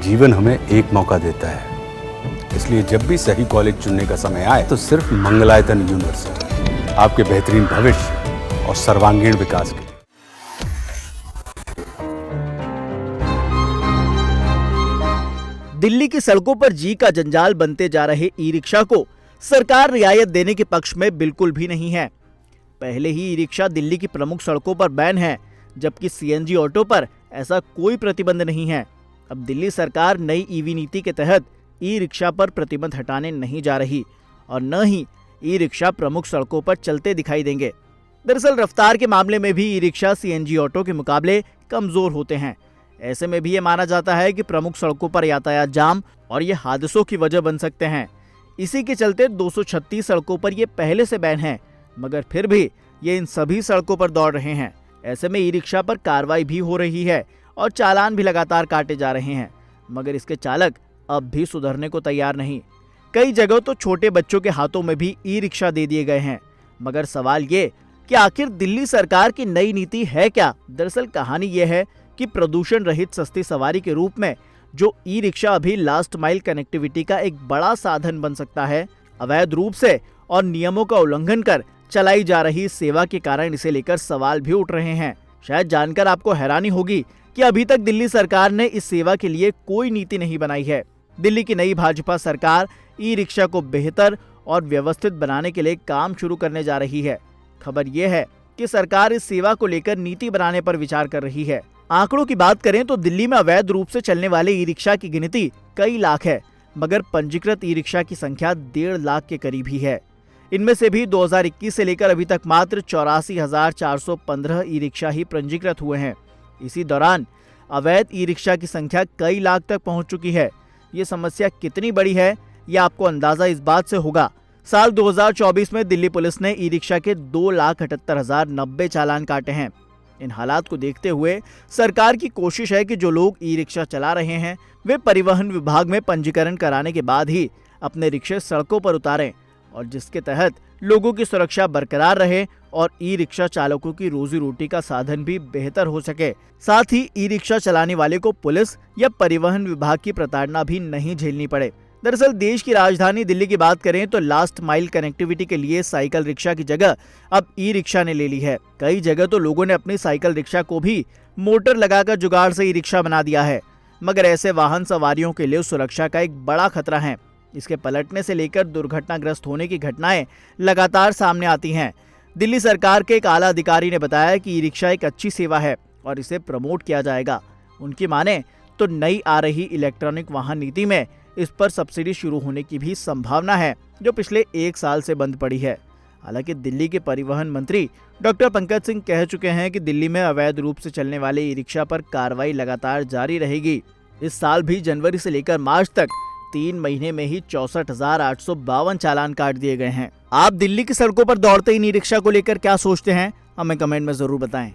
जीवन हमें एक मौका देता है, इसलिए जब भी सही कॉलेज चुनने का समय आए तो सिर्फ मंगलायतन यूनिवर्सिटी आपके बेहतरीन भविष्य और सर्वांगीण विकास के लिए। दिल्ली की सड़कों पर जी का जंजाल बनते जा रहे ई रिक्शा को सरकार रियायत देने के पक्ष में बिल्कुल भी नहीं है। पहले ही ई रिक्शा दिल्ली की प्रमुख सड़कों पर बैन है, जबकि सीएनजी ऑटो पर ऐसा कोई प्रतिबंध नहीं है। अब दिल्ली सरकार नई ईवी नीति के तहत ई रिक्शा पर प्रतिबंध हटाने नहीं जा रही और न ही ई रिक्शा प्रमुख सड़कों पर चलते दिखाई देंगे। दरअसल रफ्तार के मामले में भी ई रिक्शा सीएनजी ऑटो के मुकाबले कमजोर होते हैं। ऐसे में भी ये माना जाता है कि प्रमुख सड़कों पर यातायात जाम और ये हादसों की वजह बन सकते हैं। इसी के चलते 236 सड़कों पर ये पहले से बैन है, मगर फिर भी ये इन सभी सड़कों पर दौड़ रहे हैं। ऐसे में ई रिक्शा पर कार्रवाई भी हो रही है और चालान भी लगातार काटे जा रहे हैं, मगर इसके चालक अब भी सुधरने को तैयार नहीं। कई जगह तो छोटे बच्चों के हाथों में भी ई रिक्शा दे दिए गए हैं। मगर सवाल ये कि आखिर दिल्ली सरकार की नई नीति है क्या? दरअसल कहानी ये है कि प्रदूषण रहित सस्ती सवारी के रूप में जो ई रिक्शा अभी लास्ट माइल कनेक्टिविटी का एक बड़ा साधन बन सकता है, अवैध रूप से और नियमों का उल्लंघन कर चलाई जा रही सेवा के कारण इसे लेकर सवाल भी उठ रहे हैं। शायद जानकर आपको हैरानी होगी कि अभी तक दिल्ली सरकार ने इस सेवा के लिए कोई नीति नहीं बनाई है। दिल्ली की नई भाजपा सरकार ई रिक्शा को बेहतर और व्यवस्थित बनाने के लिए काम शुरू करने जा रही है। खबर यह है कि सरकार इस सेवा को लेकर नीति बनाने पर विचार कर रही है। आंकड़ों की बात करें तो दिल्ली में अवैध रूप से चलने वाले ई रिक्शा की गिनती कई लाख है, मगर पंजीकृत ई रिक्शा की संख्या 1.5 लाख के करीब ही है। इनमें से भी 2021 से लेकर अभी तक मात्र 84,415 ई रिक्शा ही पंजीकृत हुए हैं। इसी दौरान अवैध ई रिक्शा की संख्या कई लाख तक पहुंच चुकी है। ये समस्या कितनी बड़ी है, यह आपको अंदाजा इस बात से होगा। साल 2024 में दिल्ली पुलिस ने ई रिक्शा के 2,78,090 चालान काटे हैं। इन हालात को देखते हुए सरकार की कोशिश है कि जो लोग ई रिक्शा चला रहे हैं वे परिवहन विभाग में पंजीकरण कराने के बाद ही अपने रिक्शे सड़कों पर उतारें, और जिसके तहत लोगों की सुरक्षा बरकरार रहे और ई रिक्शा चालकों की रोजी रोटी का साधन भी बेहतर हो सके। साथ ही ई रिक्शा चलाने वाले को पुलिस या परिवहन विभाग की प्रताड़ना भी नहीं झेलनी पड़े। दरअसल देश की राजधानी दिल्ली की बात करें तो लास्ट माइल कनेक्टिविटी के लिए साइकिल रिक्शा की जगह अब ई रिक्शा ने ले ली है। कई जगह तो लोगों ने अपनी साइकिल रिक्शा को भी मोटर लगाकर जुगाड़ से ई रिक्शा बना दिया है, मगर ऐसे वाहन सवारियों के लिए सुरक्षा का एक बड़ा खतरा है। इसके पलटने से लेकर दुर्घटनाग्रस्त होने की घटनाएं लगातार सामने आती हैं। दिल्ली सरकार के एक आला अधिकारी ने बताया कि ई रिक्शा एक अच्छी सेवा है और इसे प्रमोट किया जाएगा। उनकी माने तो नई आ रही इलेक्ट्रॉनिक वाहन नीति में इस पर सब्सिडी शुरू होने की भी संभावना है, जो पिछले 1 साल से बंद पड़ी है। हालांकि दिल्ली के परिवहन मंत्री डॉक्टर पंकज सिंह कह चुके हैं कि दिल्ली में अवैध रूप से चलने वाले ई रिक्शा पर कार्रवाई लगातार जारी रहेगी। इस साल भी जनवरी से लेकर मार्च तक 3 महीने में ही 64,852 चालान काट दिए गए हैं। आप दिल्ली की सड़कों पर दौड़ते इन ई रिक्शा को लेकर क्या सोचते हैं, हमें कमेंट में जरूर बताएं।